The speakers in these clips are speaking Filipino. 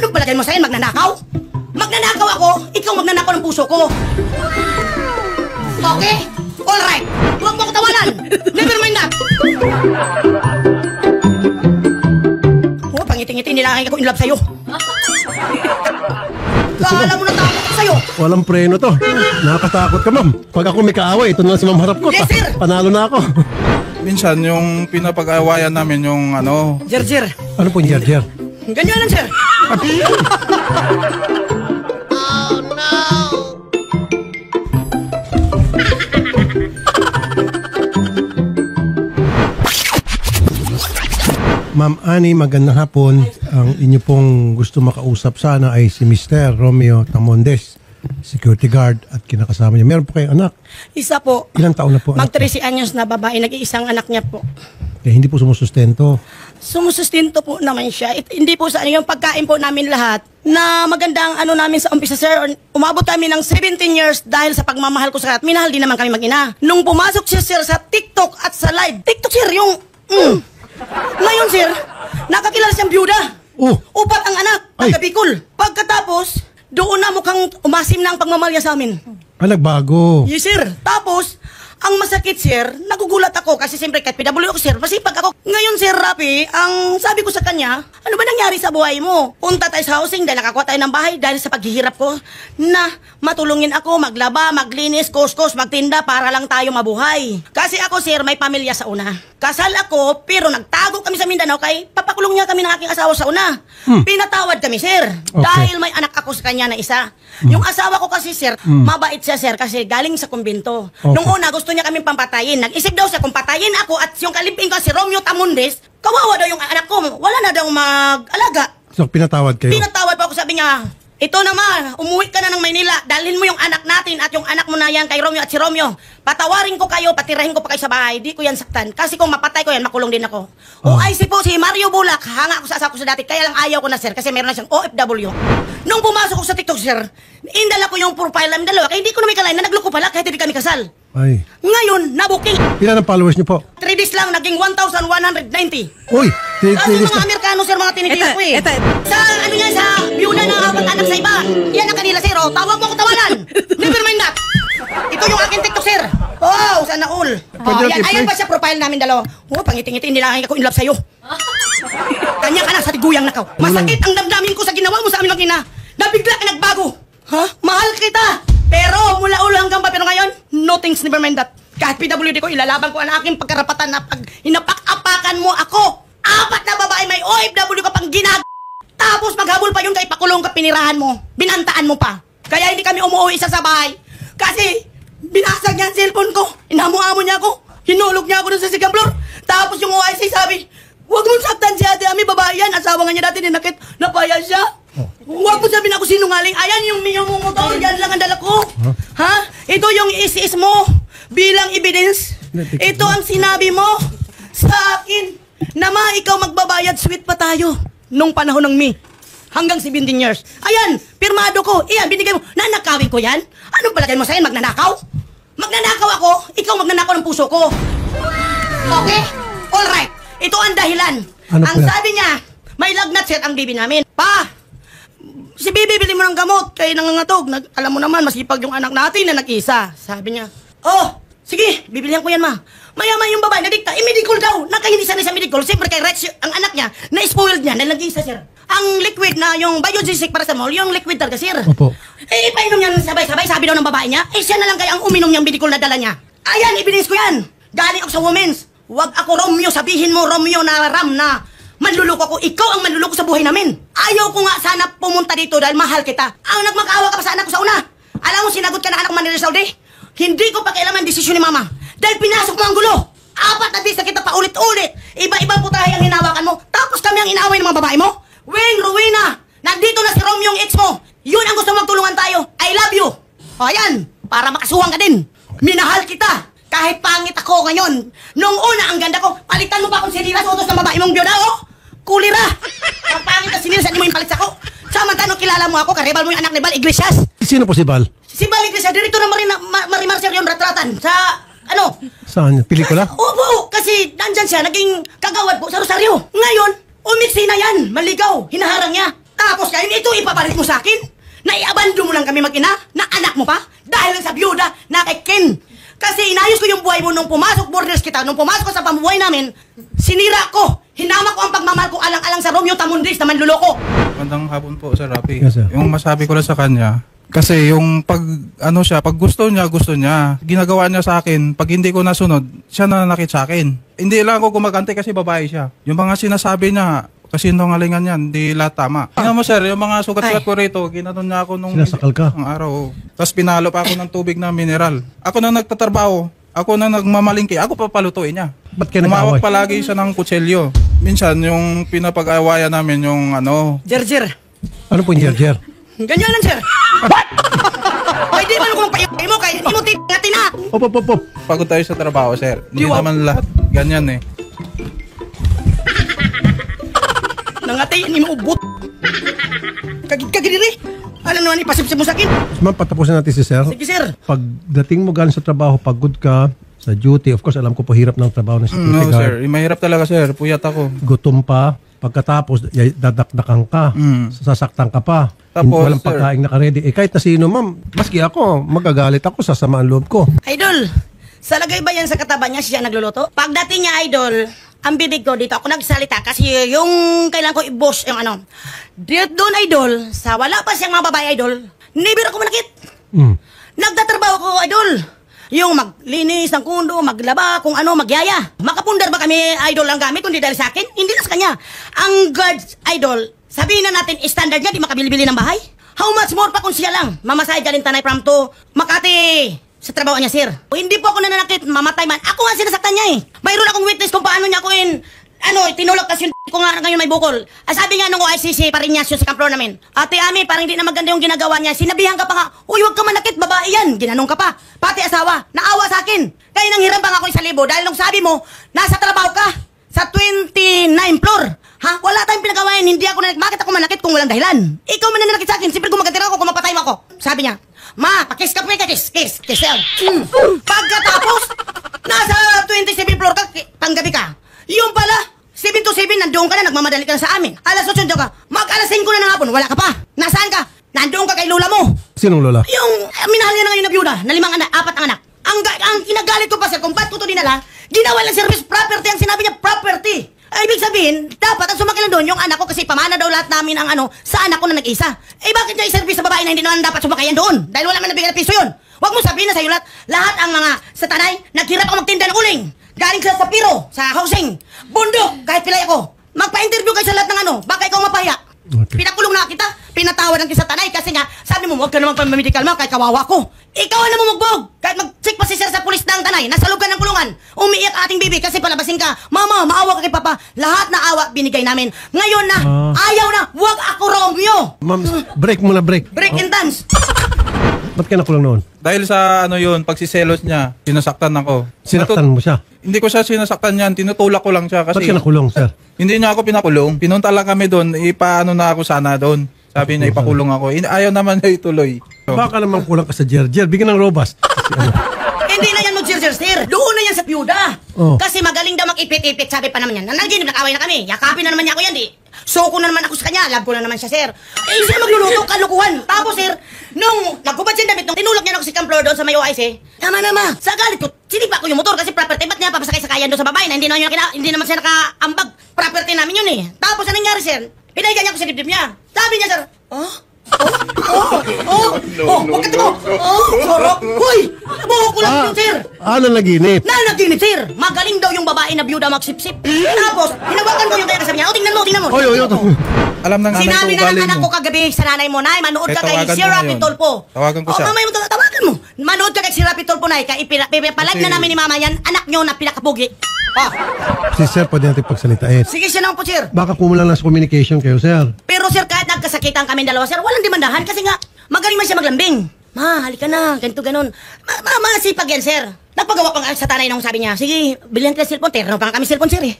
Anong palagay mo sa'yo? Magnanakaw? Magnanakaw ako, ikaw magnanakaw ng puso ko. Okay? Alright. Huwag mo ko tawanan. Never mind that. Oh, pangiti-ngiti nila ako in love sa'yo. Kala mo natakot ako sa'yo. Walang preno to. Nakakatakot ka, ma'am. Pag ako may kaaway, ito na si ma'am harap ko. Yes, sir. Panalo na ako. Minsan yung pinapag-awayan namin yung ano... Jer. Ano po yung jer? Ganyan lang, sir. Ma'am Annie, magandang hapon. Ang inyo pong gusto makausap sana ay si Mr. Romeo Tamondes, security guard at kinakasama niya. Meron po kayong anak? Isa po. Ilang taon na po anak? Mag-13 anyos na babae, nag-iisang anak niya po. Eh, hindi po sumusustento. Sumusustento po naman siya. Hindi po sa yung pagkain po namin lahat na magandang ano namin sa umpisa, sir. Umabot kami ng 17 years dahil sa pagmamahal ko sa kat. Minahal din naman kami mag-ina. Nung pumasok siya, sir, sa TikTok at sa live. TikTok, sir, yung... Ngayon, sir, nakakilala siyang byuda. Upat ang anak, taga Bicol. Pagkatapos, doon na mukhang umasim na ang pagmamalya sa amin. Nagbago. Yes, sir. Tapos, ang masakit, sir, nagugulat ako kasi siyempre kahit PW ako, sir, masipag ako. Ngayon, sir, Rapi, ang sabi ko sa kanya, ano ba nangyari sa buhay mo? Punta tayo sa housing dahil nakakuha tayo ng bahay dahil sa paghihirap ko na matulungin ako, maglaba, maglinis, kuskus, magtinda para lang tayo mabuhay. Kasi ako, sir, may pamilya sa una. Kasal ako, pero nagtago kami sa Mindanao kay papakulong niya kami ng aking asawa sa una. Pinatawad kami, sir, dahil may anak ako sa kanya na isa. Yung asawa ko kasi, sir, mabait siya, sir, kasi galing sa kumbinto. Nung una, gusto niya kaming pampatayin. Nag-isip daw siya kung patayin ako at yung kalipin ko si Romeo Tamondes, kawawa daw yung anak ko. Wala na daw mag-alaga. So, pinatawad kayo? Pinatawad po ako, sabi niya, ito naman, umuwi ka na ng Maynila, dalhin mo yung anak natin at yung anak mo na yan kay Romeo at si Romeo. Patawarin ko kayo, patirahin ko pa kayo sa bahay, di ko yan saktan. Kasi kung mapatay ko yan, makulong din ako. OIC po, si Mario Bulak, hanga ako sa asawa ko sa dati, kaya lang ayaw ko na, sir, kasi meron na siyang OFW. Nung pumasok ko sa TikTok, sir, indala ko yung profile namin dalawa, kaya hindi ko na may kalain na nagloko pala kahit hindi kami kasal. Ay. Ngayon, nabuking. Ilan ang followers niyo po? 3 days lang, naging 1,190. Uy! Kasi mga Amerikano, sir, mga tinitira ko eh. Sa, ano niya, sa byuda na anak sa iba. Yan ang kanila, sir, oh. Tawag mo ako tawanan. Never mind that. Ito yung aking TikTok, sir. Wow, sana all. Ayan pa siya, profile namin dalawa. Oh, pangiti-ngiti, nila ako in love sa'yo. Kanya ka na sa tiguyang nakaw. Masakit ang damdamin ko sa ginawa mo sa amin mag-ina. Nabigla ka nagbago. Ha? Mahal kita. Pero mula ulo hanggang pa, pero ngayon, no thanks, never mind that. Kahit PWD ko, ilalaban ko ang aking pagkarapatan na pag hinapak-apakan mo ako. 4 na babae may OFW ka pang ginag... Tapos maghabol pa yung kay pakulong ka, pinirahan mo. Binantaan mo pa. Kaya hindi kami umuwi isa sa bahay. Kasi binasag niya ang cellphone ko. Inamu-amo niya ako. Hinulog niya ako dun sa second floor. Tapos yung OIC sabi, huwag mong saktan si Ate Ami, babae yan. Asawa nga niya dati ninakit, napaya siya. Huwag mo sabihin ako sinungaling. Ayan yung motor, yan lang ang dala ko. Ha? Ito yung is mo bilang evidence. Ito ang sinabi mo sa akin na ikaw magbabayad, sweet pa tayo nung panahon ng me. Hanggang 17 years. Ayan, pirmado ko. Iyan, binigay mo. Nanakawin ko yan? Anong palagay mo sa'yo? Magnanakaw? Magnanakaw ako, ikaw magnanakaw ng puso ko. Okay? Alright. Ito ang dahilan. Ang sabi niya, may lagnat, sir, ang bibi namin. Pa, si Bibi, bili mo ng gamot. Kaya nangangatog. Alam mo naman, masipag yung anak natin na nag-isa. Sabi niya, oh, sige, bibilihan ko yan, ma. Mayaman yung babae, nadikta, medical daw. Nakahindi sana sa medical. Siyempre kay Rex, ang anak niya, na-spoiled niya, nalagay sa sir. Ang liquid na yung biogesic para sa mall, yung liquid talaga, sir. Opo. Eh, ipainom niya sabay-sabay, sabi daw ng babae niya, siya na lang kaya ang uminom niyang medical na dala niya. Ayan, evidence ko yan. Galing ako sa women's. Huwag ako Romeo, sabihin mo Romeo na Ram na manluloko ako. Ikaw ang manluloko sa buhay namin. Ayaw ko nga sana pumunta dito dahil mahal kita. Ang nagmakaawa ka pa sa anak ko sa una. Alam mo, sinagot ka na anak ko Manila Saudi. Hindi ko pakialaman desisyon ni mama. Dahil pinasok mo ang gulo. 4 na days na kita pa ulit-ulit. Iba-ibang putahe ang hinawakan mo. Tapos kami ang inaaway ng mga babae mo. Wing, Rowena, nandito na si Romeo yung ex mo. Yun ang gusto magtulungan tayo. I love you. O ayan, para makasuhan ka din. Minahal kita. Kahit pangit ako ngayon. Nung una, ang ganda ko. Palitan mo pa akong sinilas utos ng babae mong biyona, oh. Kulira. Ang pangit na sinilas, hindi mo yung palit ako. Samantanong kilala mo ako, karibal mo yung anak ni Bal Iglesias. Sino po si Bal? Si Bal Iglesias, direktor ng Marimar Sir yung retratan. Sa, ano? Saan? Pelikula? Opo, kasi nandyan siya, naging kagawad po sa Rosario. Ngayon, umiksi na yan, maligaw, hinaharang niya. Tapos kaya ipabalik mo sa akin? Naiabando mo lang kami mag-ina? Na anak mo pa? Dahil lang sa byuda na kay Ken. Kasi inayos ko yung buhay mo nung pumasok borders kita, nung pumasok ko sa pamumuhay namin, sinira ko. Hinama ko ang pagmamahal ko alang-alang sa Romeo Tamundis na manluloko. Magandang hapon po, Sir Rafi. Yes, sir. Yung masabi ko lang sa kanya, kasi yung pag gusto niya. Ginagawa niya sa akin, pag hindi ko nasunod, siya nananakit sa akin. Hindi lang ako gumagante kasi babae siya. Yung mga sinasabi niya, kasi sinungalingan yan, hindi lahat tama. Tingnan mo, sir, yung mga sugat-sugat ko rito, ginanon niya ako nung Sinasakal ka? ang araw. Tapos pinalo pa ako ng tubig na mineral. Ako na nagtatrabaho, ako na nagmamalingki, ako papalutuin niya. Ba't kayo Umawak nag-away? palagi siya ng kutselyo. Minsan, yung pinapag-awayan namin, yung Jer. Ano po yung jer-jer? Ganyan lang, sir. Ay, di man kung payay mo, kaya hindi mo natin ha. Op. pagod tayo sa trabaho, sir. Hindi Diwa. naman lahat ganyan eh. Nangatay, hindi mo ubot. Kagidiri. Alam naman, ipasipsip mo sa akin. Ma'am, patapusin natin si sir. Sige, sir. Pagdating mo galing sa trabaho, pagod ka sa duty, of course, alam ko po hirap ng trabaho ng security No, guard. sir. Mahirap talaga, sir. Puyat ako. Gutom pa. Pagkatapos, dadakdakan ka. Sasaktan ka pa. Tapos, Walang sir, pagkain nakaredy. Kahit na sino, ma'am, maski ako, magagalit ako, sasama ang loob ko. Idol, sa lagay ba yan sa kataba niya siya nagluluto? Pagdating niya, Idol, ang bibig ko dito, ako nagsalita kasi yung kailangan ko i-boss yung ano. Doon, Idol, sa wala pa siyang mga babae, Idol, never ako manakit. Nagtatrabaho ko, Idol. Yung maglinis ng kundo, maglaba, kung ano, magyaya. Makapundar ba kami, Idol, ang gamit, kundi dahil sa akin? Hindi na sa kanya. Ang guards, Idol, sabihin na natin, standard niya, di makabili-bili ng bahay? How much more pa kung siya lang? Mamasahe dyan Tanay from to Makati sa trabaho niya, sir. O, hindi po ako nananakit, mamatay man. Ako nga sinasaktan niya eh. Mayroon akong witness kung paano niya ako tinulak kasi ko nga ngayon may bukol. Sabi nga nung OICC Pariñas sa kamplo namin, Ate Ami, parang hindi na maganda yung ginagawa niya. Sinabihan ka pa nga, uy, huwag ka manakit, babae yan. Ginanong ka pa. Pati asawa, naawa sa akin. Kaya nang hiram pa nga ako 1,000 dahil nung sabi mo, nasa trabaho ka sa 29 floor. Ha? Wala tayong pinagawain, hindi ako nanakit. Bakit ako manakit kung walang dahilan? Ikaw man nanakit sa akin, siyempre kung magatira ako, kung mapatay mo ako. Sabi niya, Ma, pakis ka po ka, kiss. Pagkatapos, nasa 27 floor ka, panggabi ka. Yung pala, 7 to 7, nandoon ka na, nagmamadali ka na sa amin. Alas 8 nandoon ka, mag-alas 5 na ng hapon, wala ka pa. Nasaan ka? Nandoon ka kay lola mo. Sinong lola? Yung minahal niya na ngayon na byuda, na 5 anak, 4 ang anak. Ang kinagalit ko pa, sir, kung ba't ko ito dinala, ginawa lang service property, ang sinabi niya property. Ay, ibig sabihin, dapat ang sumakil doon yung anak ko kasi pamana daw lahat namin ang sa anak ko na nag-isa. Eh, bakit niya i-service sa babae na hindi naman dapat sumakayan doon? Dahil wala man nabigyan na piso yun. Huwag mo sabihin na sa'yo lahat ang mga sa Tanay, naghirap ako magtinda ng uling. Galing sa Piro, sa housing, bundok, kahit pilay ako. Magpa-interview kayo sa lahat ng baka ikaw mapahiya. Okay. Pinakulong na kita, pinatawad ng sa Tanay kasi nga, sabi mo, huwag ka naman pamamedical mo, kahit kawawa ko. Ikaw ang namumugbog. Kahit mag-check pa si sir sa pulis ng Tanay, nasa loob ka ng kulungan, umiiyak ating bibi kasi palabasin ka. Mama, maawa ka kay Papa. Lahat na awa binigay namin. Ngayon na, ayaw na, huwag ako Romeo. Ma'am, break muna, break. Break and dance. Ba't ka nakulong noon? Dahil sa yun, pagsiselos niya, sinasaktan ako. Sinaktan mo siya. Hindi ko siya sinasaktan yan, tinutulak ko lang siya Ba't kasi ka nakulong, sir? hindi niya ako pinakulong. Pinunta lang kami doon, ipaano na ako sana doon. Sabi niya, ipakulong ako. Ayaw naman na ituloy. Baka naman kulang ka sa jer-jer. Bigyan ng robust. Hindi na yan mag-sir. Doon na yan sa byuda. Oh. Kasi magaling daw mag-ipit-ipit, sabi pa naman yan. Nanaginip, nag-away na kami. Yakapin na naman niya ako yan, di. Soko na naman ako sa kanya, love ko na naman siya, sir. Eh, siya magluluto, kalukuhan. Tapos, sir, nung nagkubad siya damit, nung tinulak niya ako si Camplo doon sa may OIC, tama na ma, sa galit ko, sinipa ko yung motor kasi property, ba't niya papasakay-sakayan doon sa babae na hindi naman siya nakaambag. Property namin yun eh. Tapos, anong nangyari, sir? Pinaigan niya ako sa dibdib niya. Sabi niya, sir, huwag ka mo. Sorok. Hoy, buhok ko lang yun, sir. Naginip. Nanaginip, sir. Magaling daw yung babae na byuda magsipsip. Tapos, hinawakan ko yung kaya sabi niya, tingnan mo. Oy. Alam ng nanay ko Sinabi na ugali ng anak mo. ko kagabi sa nanay mo, Nay, manood ka kay Tawagan si mo Rapi ngayon. Tolpo. Tawagan ko siya. Mamaya mo, tawagan mo. Manood ka kay si Rapi Tolpo, Nay. Palag na namin ni mama yan, anak nyo na pinakapugi. Si sir, pwede natin pagsalitain. Sige siya naman po, sir. Baka kumulang lang sa communication kayo, sir. Pero sir, kahit nagkasakitan kami dalawa, sir, walang demandahan kasi nga, magaling man siya maglambing. Ma, halika na, ganito, ganon. Masipag yan, sir. Nagpagawa pa nga sa Tanay nung sabi niya, sige, bilhin ka ng cellphone, terno pa nga kami cellphone, sir eh.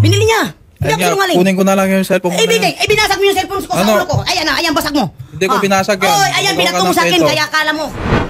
Binili niya. Hindi ako sinungaling. Kunin ko na lang yung cellphone ko. Bigay, binasag mo yung cellphone ko sa ulo ko. Ayan, basag mo. Hindi ko binasag yan. Oy, ayan, Gawa ka binato mo ng sa akin, kwento. kaya akala mo.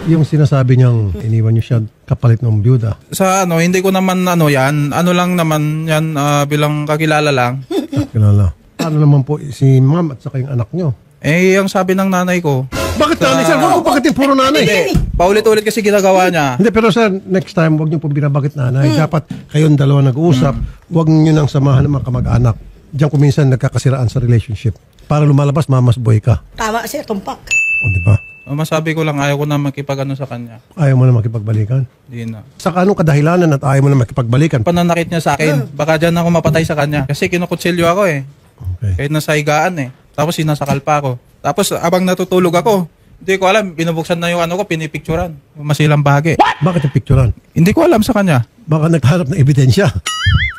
Yung sinasabi niyang iniwan niyo siya kapalit ng byuda. Sa hindi ko naman yan. Ano lang naman yan, bilang kakilala lang. Kilala. Paano naman po si ma'am at saka yung anak niyo? Eh, ang sabi ng nanay ko, Bakit nanay, sir? Bakit yung puro nanay? hindi, paulit-ulit kasi ginagawa niya. Hindi, pero sir, next time, huwag niyo po binabagit nanay. Dapat kayong dalawa nag-uusap, huwag niyo nang samahan ng mga kamag-anak. Diyan kung minsan nagkakasiraan sa relationship. Para lumalabas, mamas boy ka. Tama, sir, tumpak. O, di ba? Masabi ko lang, ayaw ko na makipag-ano sa kanya. Ayaw mo na makipagbalikan. Hindi na. Sa anong kadahilanan at ayaw mo na makipagbalikan? Pananakit niya sa akin, baka dyan ako mapatay sa kanya. Kasi kinukutsilyo ako eh. Okay. Kahit nasa higaan eh. Tapos sinasakal pa ako. Tapos abang natutulog ako, hindi ko alam, binubuksan na yung ano ko, pinipicturan. Yung masilang bahagi. Bakit yung picturean? Hindi ko alam sa kanya. Baka nagharap ng ebidensya.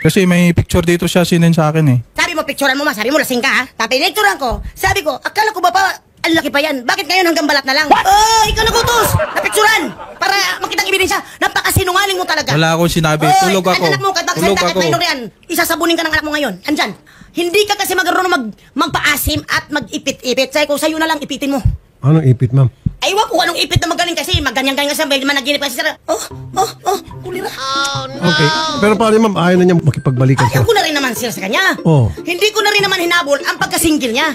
Kasi may picture dito siya sinin sa akin eh. Sabi mo, picturean mo ma. Sabi mo, lasing ka ha. Tapos pinicturean ko. Sabi ko, akala ko ba pa, ang laki pa yan. Bakit ngayon hanggang balat na lang? Oh, ikaw nagutos. Napicturean. Para makitang ebidensya. Napakasinungaling mo talaga. Wala akong sinabi. Oy, Tulog ako. ang anak mo, kahit Tulog magsalita, kahit ako. minor yan. Isasabunin ka ng anak mo ngayon. Andyan. Hindi ka kasi magkaroon magpaasim at mag-ipit-ipit. Sabi ko, sa'yo na lang ipitin mo. Anong ipit, ma'am? Ay, wag ko anong ipit na magaling kasi maganyan-ganyan kasi may managinip kasi sir. Kulira. Okay. Pero paano, ma'am, ayaw na niya makipagbalikan Ayaw siya. ko na rin naman sir sa kanya. Oh. Hindi ko na rin naman hinabol ang pagkasinggil niya.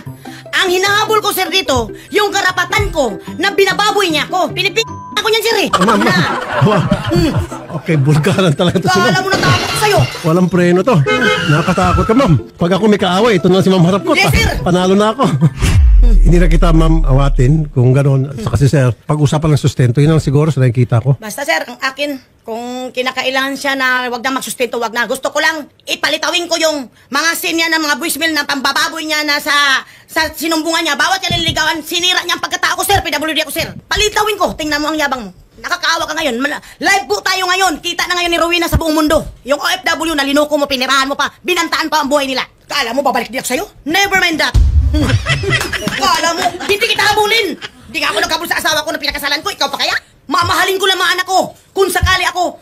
Ang hinahabol ko sir dito, yung karapatan ko na binababoy niya ako. Pinipik ako niyan sir eh. Ma'am, ma'am. Okay, bulgaran talaga to si Kala ma'am. mo natakot ko sa'yo. Walang preno to. Nakakatakot ka, ma'am. Pag ako may kaaway, ito na si ma'am harap ko. Yes, sir. Panalo na ako. Hindi na kita, ma'am, awatin kung gano'n. Sa kasi, sir, pag-usapan ng sustento, yun ang siguro sa nakikita ko. Basta sir, ang akin, kung kinakailangan siya na wag na magsustento, wag na. Gusto ko lang ipalitawin ko yung mga scene niya ng mga voicemail na pambababoy niya na sa sinumbungan niya. Bawat niya nililigawan, sinira niya ang pagkatao ko sir, PWD ako sir. Palitawin ko, tingnan mo ang yabang mo. Nakakaawa ka ngayon. Live po tayo ngayon. Kita na ngayon ni Rowena sa buong mundo. Yung OFW na linuko mo, pinirahan mo pa, binantaan pa ang buhay nila. Kala mo babalik din ako sa'yo? Never mind that. Kala mo, hindi kita habulin. Hindi nga ako nagkabul sa asawa ko na pinakasalan ko. Ikaw pa kaya? Mamahalin ko lang mga anak ko. Kung sakali ako,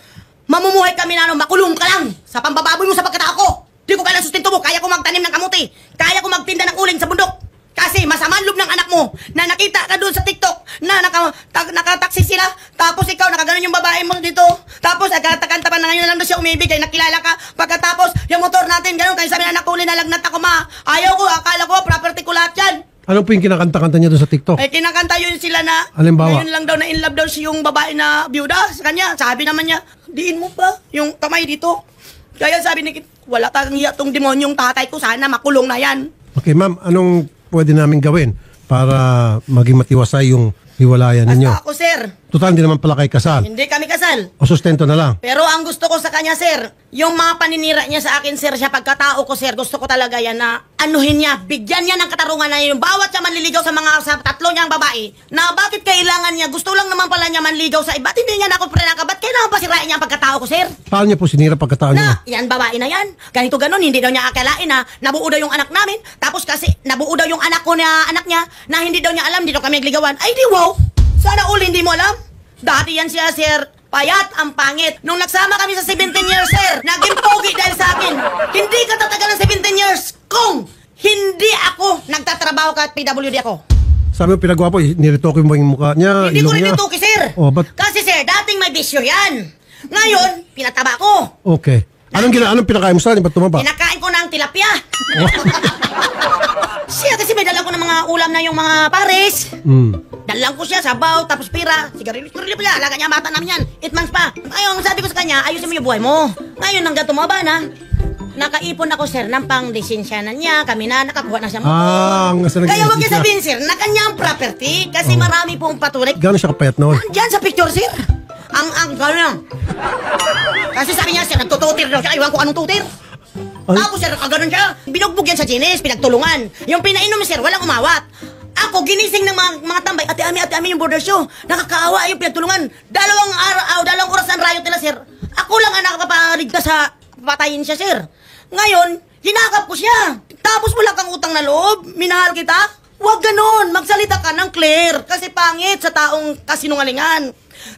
mamumuhay kami na makulong ka lang sa pambababoy mo sa pagkatao ko. Di ko kailangan sustento mo. Kaya ko magtanim ng kamuti. Kaya ko magtinda ng uling sa bundok. Kasi masamang loob ng anak mo na nakita ka doon sa TikTok na nakataksi sila. Tapos ikaw, nakaganon yung babae mo dito. Tapos agad-kanta pa na ngayon na lang doon siya umibig. Kaya nakilala ka. Pagkatapos, yung motor natin, gano'n. Kaya sabi na anak ko, nalagnat ako ma. Ayaw ko, akala ko, property ko lahat yan. Ano po yung kinakanta-kanta niya doon sa TikTok? Eh, kinakanta yun sila na, Halimbawa? ngayon lang daw na in love daw si yung babae na byuda sa kanya. Sabi naman niya, diin mo pa yung kamay dito. Kaya sabi ni Kit, wala tayong hiya tong demonyong tatay ko, sana makulong na yan. Okay, ma'am, anong pwede namin gawin para maging matiwasay yung hiwalayan ninyo? Basta ako, sir, Total, hindi naman pala kayo kasal. hindi kami kasal. O sustento na lang. Pero ang gusto ko sa kanya, sir, yung mga paninira niya sa akin, sir, siya pagkatao ko, sir, gusto ko talaga yan na anuhin niya, bigyan niya ng katarungan na yung bawat siya manliligaw sa tatlo niyang babae, na bakit kailangan niya, gusto lang naman pala niya manligaw sa iba, hindi niya na ako prenaka, ba't kailangan pa sirain niya ang pagkatao ko, sir? Paano niya po sinira pagkatao niyo? Na, yan babae na yan. Ganito ganon, hindi daw niya akalain na nabuo daw yung anak namin. Tapos kasi nabuo daw yung anak ko na anak niya na hindi daw niya alam, hindi daw kami nagligawan. Ay di wow! Sana all hindi mo alam. Dati yan siya, sir. Payat ang pangit. Nung nagsama kami sa 17 years, sir, naging pogi dahil sa akin. Hindi ka tatagal ng 17 years kung hindi ako nagtatrabaho ka at PWD ako. Sabi mo pinagwapo, niritoke mo yung mukha niya, Hindi ko ilong rin niya. ito, sir. Oh, but Kasi, sir, dating may bisyo yan. Ngayon, pinataba ko. okay. Anong pinakain mo sa akin? Ba't tumaba? Pinakain ko ng tilapia. Siya kasi may dala ko ng mga ulam na yung mga pares. Dalang ko siya, sabaw, tapos pira. Sigarilyo pala, alaga niya, mata namin yan. 8 months pa. Ngayon, sabi ko sa kanya, ayusin mo yung buhay mo. Ngayon, hanggang tumaba na, nakaipon ako, sir, ng pang-lisensyanan niya. Kami na, nakakuha na siya mo. Kaya huwag niya sabihin, sir, na kanya ang property. Kasi marami pong patuloy. Gano'n siya kapayat noon? Diyan sa picture, sir. Ang gano'n. Kasi sabi niya, sir, nagtututir daw siya. Iwan ko anong tutir. Ay. Tapos, sir, kaganon siya. Binugbog yan sa Ginis, pinagtulungan. Yung pinainom, sir, walang umawat. Ako, ginising ng mga tambay. Ate Ami yung border show. Nakakaawa yung pinagtulungan. Dalawang oras ang riot nila, sir. Ako lang ang nakapaparigtas sa patayin siya, sir. Ngayon, hinakap ko siya. Tapos wala kang utang na loob. Minahal kita. Huwag ganon. Magsalita ka ng clear. Kasi pangit sa taong kasinungalingan.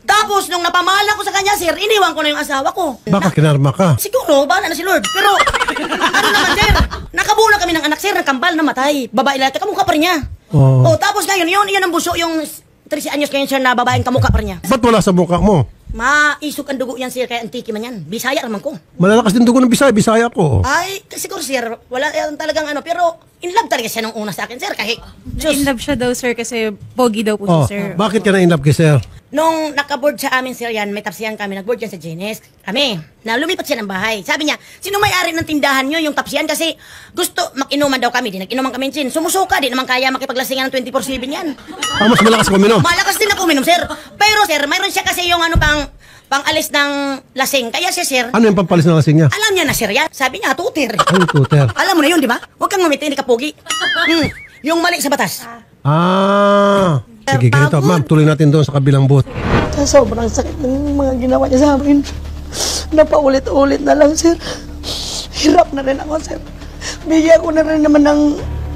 Tapos, nung napamahal ako sa kanya, sir, iniwan ko na yung asawa ko. Baka kinarma ka. Siguro, bahala na si Lord. Pero, ano naman, sir? Nakabuo na kami ng anak, sir, ng kambal na matay. Babae lang, kamukha pa rin niya. Oo. Oh, tapos ngayon, yun ang buso, yung 13 anyos ngayon, sir, na babaeng kamukha pa rin niya. Ba't wala sa mukha mo? Maisog ang dugo yan, sir, kaya antiki man yan. Bisaya naman ko. Malalakas din dugo ng Bisaya ko. Ay, siguro, sir, wala yan talagang ano, pero in love talaga siya nung una sa akin, sir, kahit, In love siya daw, sir, kasi pogi daw po Oh, siya, sir. bakit ka na in love kay sir? Nung nakaboard sa amin, sir, yan, may tapsiyan kami, nagboard yan sa Genes. Kami, na lumipat siya ng bahay. Sabi niya, sino may-ari ng tindahan nyo, yung tapsiyan? Kasi gusto, makinuman daw kami, di nag-inuman kami sin. Sumusuka, di naman kaya makipaglasingan ng 24/7 yan. Mas malakas ko minom. Malakas din ako uminom, sir. Pero, sir, mayroon siya kasi yung ano pang alis ng lasing. Kaya siya, sir, Ano yung pampalis ng lasing niya? alam niya na, sir, yan. Sabi niya, tutir. Ano tuter? Alam mo na yun, di ba? Huwag kang mamiti, hindi ka pogi. Yung mali sa batas. Sige, ganito. Ma'am, tuloy natin doon sa kabilang booth. Sobrang sakit ng mga ginawa niya sa amin. Napaulit-ulit na lang, sir. Hirap na rin ako, sir. Bigyan ko na rin naman ng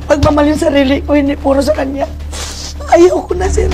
pagmamahal yung sarili ko, hindi puro sa kanya. Ayaw ko na, sir.